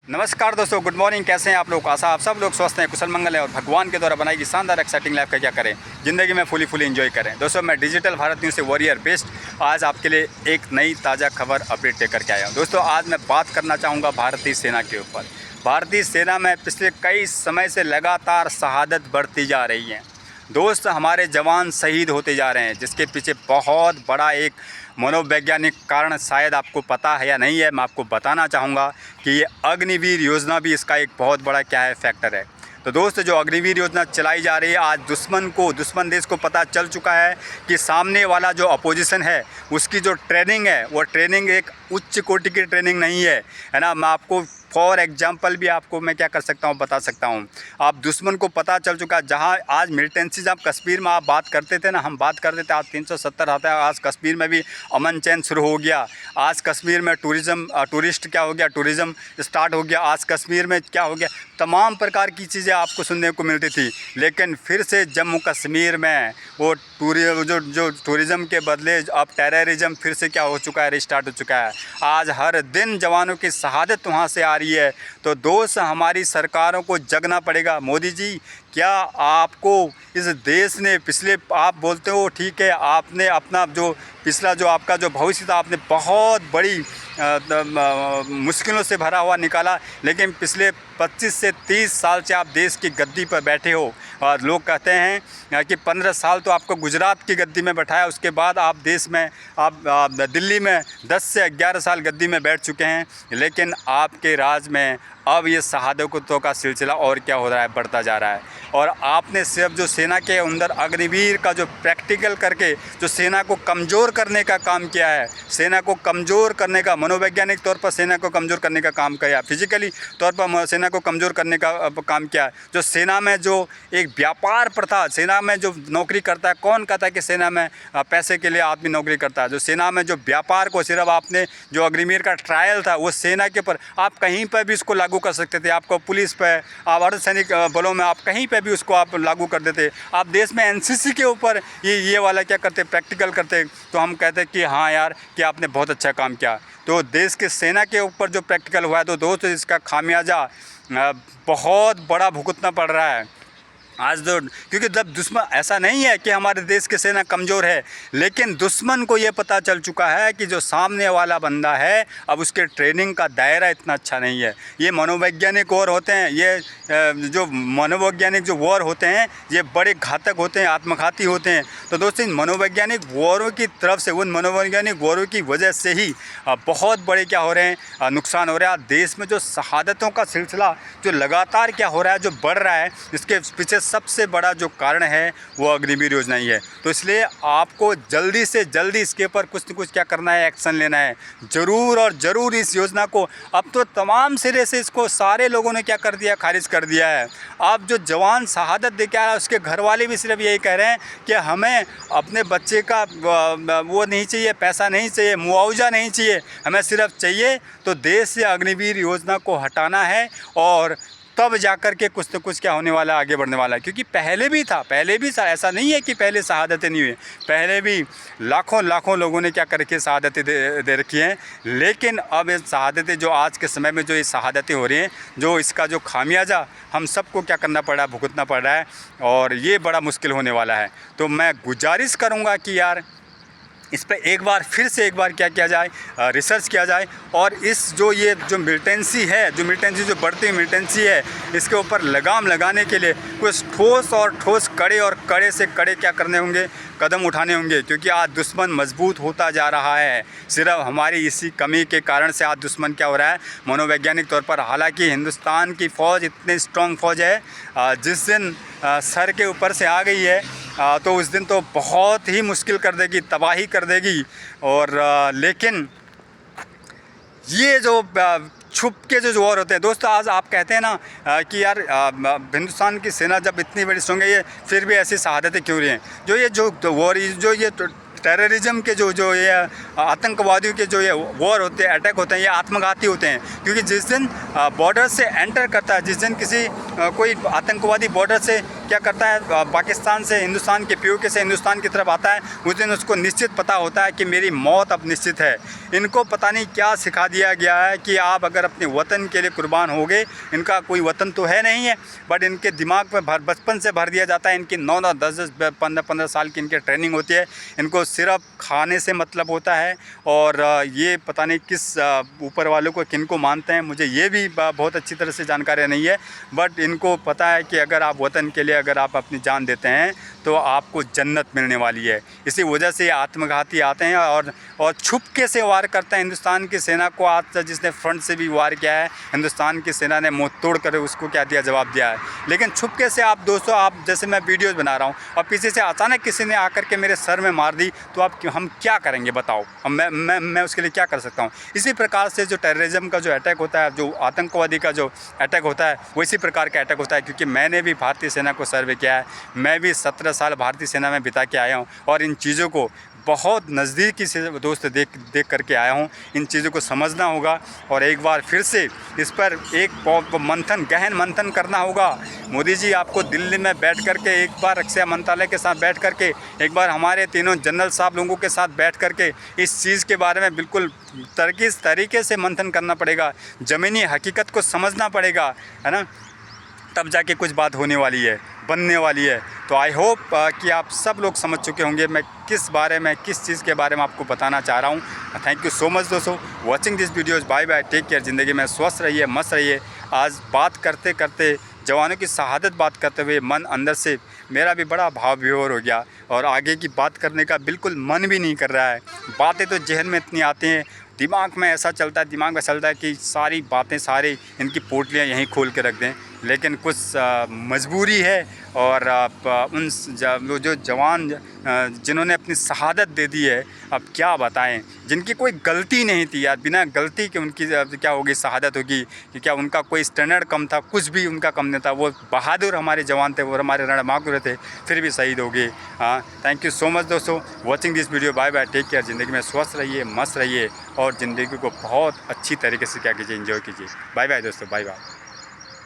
नमस्कार दोस्तों, good morning. कैसे हैं आप लोग? आशा आप सब लोग स्वस्थ हैं, कुशल मंगल है और भगवान के द्वारा बनाई गई शानदार एक्साइटिंग लाइफ का क्या करें, ज़िंदगी में फुली एंजॉय करें। दोस्तों, मैं डिजिटल भारत न्यूज़ से वॉरियर बेस्ट आज आपके लिए एक नई ताज़ा खबर अपडेट लेकर के आया हूँ। दोस्तों, आज मैं बात करना चाहूँगा भारतीय सेना के ऊपर। भारतीय सेना में पिछले कई समय से लगातार शहादत बढ़ती जा रही है। दोस्त, हमारे जवान शहीद होते जा रहे हैं, जिसके पीछे बहुत बड़ा एक मनोवैज्ञानिक कारण शायद आपको पता है या नहीं है। मैं आपको बताना चाहूँगा कि ये अग्निवीर योजना भी इसका एक बहुत बड़ा क्या है फैक्टर है। तो दोस्त, जो अग्निवीर योजना चलाई जा रही है, आज दुश्मन देश को पता चल चुका है कि सामने वाला जो अपोजिशन है उसकी जो ट्रेनिंग है वो ट्रेनिंग एक उच्च कोटि की ट्रेनिंग नहीं है ना। मैं आपको फॉर एग्जाम्पल भी आपको मैं क्या कर सकता हूँ, बता सकता हूँ। आप दुश्मन को पता चल चुका है, जहाँ आज मिलिटेंसी, जब कश्मीर में आप बात करते थे ना, हम बात करते थे, आज 370 आता है। आज कश्मीर में भी अमन चैन शुरू हो गया। आज कश्मीर में टूरिस्ट क्या हो गया, टूरिज़्म स्टार्ट हो गया। आज कश्मीर में क्या हो गया, तमाम प्रकार की चीज़ें आपको सुनने को मिलती थी। लेकिन फिर से जम्मू कश्मीर में वो टूरिज़्म के बदले अब टेररिज्म फिर से क्या हो चुका है, रिस्टार्ट हो चुका है। आज हर दिन जवानों की शहादत वहाँ से आ रही है। तो दोस्त, हमारी सरकारों को जगना पड़ेगा। मोदी जी, क्या आपको इस देश ने पिछले, आप बोलते हो ठीक है, आपने अपना जो पिछला जो आपका जो भविष्य था आपने बहुत बड़ी मुश्किलों से भरा हुआ निकाला, लेकिन पिछले 25 से 30 साल से आप देश की गद्दी पर बैठे हो। और लोग कहते हैं कि 15 साल तो आपको गुजरात की गद्दी में बैठाया, उसके बाद आप देश में आप दिल्ली में 10 से 11 साल गद्दी में बैठ चुके हैं। लेकिन आपके राज में अब ये शहादतों का सिलसिला और क्या हो रहा है, बढ़ता जा रहा है। और आपने सिर्फ जो सेना के अंदर अग्निवीर का जो प्रैक्टिकल करके जो सेना को कमज़ोर करने का काम किया है, सेना को कमज़ोर करने का, मनोवैज्ञानिक तौर पर सेना को कमज़ोर करने का काम किया, फिजिकली तौर पर सेना को कमज़ोर करने का काम किया। जो सेना में जो एक व्यापार प्रथा, सेना में जो नौकरी करता है, कौन कहता है कि सेना में पैसे के लिए आदमी नौकरी करता है? जो सेना में जो व्यापार को सिर्फ आपने जो अग्निवीर का ट्रायल था वो सेना के ऊपर, आप कहीं पर भी इसको लागू कर सकते थे। आपको पुलिस पर, आप अर्धसैनिक बलों में, आप कहीं पर भी उसको आप लागू कर देते। आप देश में एनसीसी के ऊपर ये वाला क्या करते, प्रैक्टिकल करते, तो हम कहते कि हाँ यार, कि आपने बहुत अच्छा काम किया। तो देश के सेना के ऊपर जो प्रैक्टिकल हुआ है, तो दोस्त, इसका खामियाजा बहुत बड़ा भुगतना पड़ रहा है आज। तो क्योंकि जब दुश्मन, ऐसा नहीं है कि हमारे देश की सेना कमज़ोर है, लेकिन दुश्मन को ये पता चल चुका है कि जो सामने वाला बंदा है, अब उसके ट्रेनिंग का दायरा इतना अच्छा नहीं है। ये मनोवैज्ञानिक वॉर होते हैं, ये जो मनोवैज्ञानिक जो वॉर होते हैं, ये बड़े घातक होते हैं, आत्मघाती होते हैं। तो दोस्तों, इन मनोवैज्ञानिक वॉरों की तरफ से, उन मनोवैज्ञानिक वॉरों की वजह से ही बहुत बड़े क्या हो रहे हैं, नुकसान हो रहा है। देश में जो शहादतों का सिलसिला जो लगातार क्या हो रहा है, जो बढ़ रहा है, इसके पीछे सबसे बड़ा जो कारण है वो अग्निवीर योजना ही है। तो इसलिए आपको जल्दी से जल्दी इसके ऊपर कुछ न कुछ क्या करना है, एक्शन लेना है ज़रूर और ज़रूर। इस योजना को अब तो तमाम सिरे से इसको सारे लोगों ने क्या कर दिया, खारिज कर दिया है। अब जो जवान शहादत दे के आया, उसके घर वाले भी सिर्फ यही कह रहे हैं कि हमें अपने बच्चे का वो नहीं चाहिए, पैसा नहीं चाहिए, मुआवजा नहीं चाहिए, हमें सिर्फ चाहिए तो देश से अग्निवीर योजना को हटाना है। और तब जाकर के कुछ तो कुछ क्या होने वाला है, आगे बढ़ने वाला है। क्योंकि पहले भी ऐसा नहीं है कि पहले शहादतें नहीं हुई, पहले भी लाखों लोगों ने क्या करके शहादतें दे रखी हैं। लेकिन अब ये शहादतें जो आज के समय में जो ये शहादतें हो रही हैं, जो इसका जो खामियाजा हम सबको क्या करना पड़ रहा है, भुगतना पड़ रहा है, और ये बड़ा मुश्किल होने वाला है। तो मैं गुजारिश करूँगा कि यार, इस पर एक बार क्या किया जाए, रिसर्च किया जाए। और इस ये जो मिलिटेंसी है, जो बढ़ती मिलिटेंसी है, इसके ऊपर लगाम लगाने के लिए कुछ ठोस कड़े से कड़े क्या करने होंगे, कदम उठाने होंगे। क्योंकि आज दुश्मन मजबूत होता जा रहा है। सिर्फ हमारी इसी कमी के कारण से आज दुश्मन क्या हो रहा है, मनोवैज्ञानिक तौर पर। हालांकि हिंदुस्तान की फ़ौज इतनी स्ट्रॉन्ग फ़ौज है, जिस दिन सर के ऊपर से आ गई है तो उस दिन तो बहुत ही मुश्किल कर देगी, तबाही कर देगी। और लेकिन ये जो छुप के जो वॉर होते हैं दोस्तों, आज आप कहते हैं ना कि यार हिंदुस्तान की सेना जब इतनी बड़ी स्ट्रॉन्ग है, ये फिर भी ऐसी शहादतें क्यों रही हैं? जो वॉर, जो ये टेररिज्म के जो ये आतंकवादियों के जो ये वॉर होते हैं, अटैक होते हैं, ये आत्मघाती होते हैं। क्योंकि जिस दिन बॉर्डर से एंटर करता है, जिस दिन किसी कोई आतंकवादी बॉर्डर से क्या करता है, पाकिस्तान से हिंदुस्तान के पीओके से हिंदुस्तान की तरफ आता है, उस दिन उसको निश्चित पता होता है कि मेरी मौत अब निश्चित है। इनको पता नहीं क्या सिखा दिया गया है कि आप अगर अपने वतन के लिए कुर्बान हो गए, इनका कोई वतन तो है नहीं है, बट इनके दिमाग में बचपन से भर दिया जाता है। इनकी 9-9, 10-10, 15-15 साल की इनकी ट्रेनिंग होती है। इनको सिर्फ खाने से मतलब होता है, और ये पता नहीं किस ऊपर वालों को किनको मानते हैं, मुझे ये भी बहुत अच्छी तरह से जानकारी नहीं है। बट इनको पता है कि अगर आप वतन के लिए अगर आप अपनी जान देते हैं तो आपको जन्नत मिलने वाली है। इसी वजह से ये आत्मघाती आते हैं और छुपके से वार करते हैं हिंदुस्तान की सेना को। आज तक जिसने फ्रंट से भी वार किया है, हिंदुस्तान की सेना ने मुँह तोड़ कर उसको क्या दिया, जवाब दिया है। लेकिन छुपके से आप दोस्तों, आप जैसे मैं वीडियोज़ बना रहा हूँ और पीछे से अचानक किसी ने आकर के मेरे सर में मार दी, तो आप हम क्या करेंगे बताओ? अब मैं उसके लिए क्या कर सकता हूँ? इसी प्रकार से जो टेररिज्म का जो अटैक होता है, जो आतंकवादी का जो अटैक होता है, वो इसी प्रकार का अटैक होता है। क्योंकि मैंने भी भारतीय सेना को सर्वे किया है, मैं भी 17 साल भारतीय सेना में बिता के आया हूँ और इन चीज़ों को बहुत नज़दीकी से दोस्त देख करके आया हूँ। इन चीज़ों को समझना होगा और एक बार फिर से इस पर एक गहन मंथन करना होगा। मोदी जी, आपको दिल्ली में बैठ करके एक बार रक्षा मंत्रालय के साथ बैठ करके, एक बार हमारे तीनों जनरल साहब लोगों के साथ बैठ करके इस चीज़ के बारे में बिल्कुल तरीके से मंथन करना पड़ेगा, ज़मीनी हकीकत को समझना पड़ेगा, है ना? तब जाके कुछ बात होने वाली है, बनने वाली है। तो आई होप कि आप सब लोग समझ चुके होंगे मैं किस चीज़ के बारे में आपको बताना चाह रहा हूँ। थैंक यू सो मच दोस्तों watching this videos. Bye bye, take care. ज़िंदगी में स्वस्थ रहिए, मस्त रहिए। आज बात करते करते, जवानों की शहादत बात करते हुए मन अंदर से मेरा भी बड़ा भाव विभोर हो गया और आगे की बात करने का बिल्कुल मन भी नहीं कर रहा है। बातें तो जहन में इतनी आती हैं, दिमाग में ऐसा चलता है कि सारी बातें, सारी इनकी पोटलियाँ यहीं खोल के रख दें। लेकिन कुछ मजबूरी है और उन जो जवान जिन्होंने अपनी शहादत दे दी है, अब क्या बताएं, जिनकी कोई गलती नहीं थी यार, बिना गलती के उनकी क्या होगी, शहादत होगी कि क्या उनका कोई स्टैंडर्ड कम था? कुछ भी उनका कम नहीं था। वो बहादुर हमारे जवान थे, वो हमारे रणबांकुर थे, फिर भी शहीद हो गए। हाँ, थैंक यू सो मच दोस्तों watching this video. Bye bye, take care. ज़िंदगी में स्वस्थ रहिए, मस्त रहिए और ज़िंदगी को बहुत अच्छी तरीके से क्या कीजिए, एंजॉय कीजिए। बाय बाय दोस्तों, बाय बाय।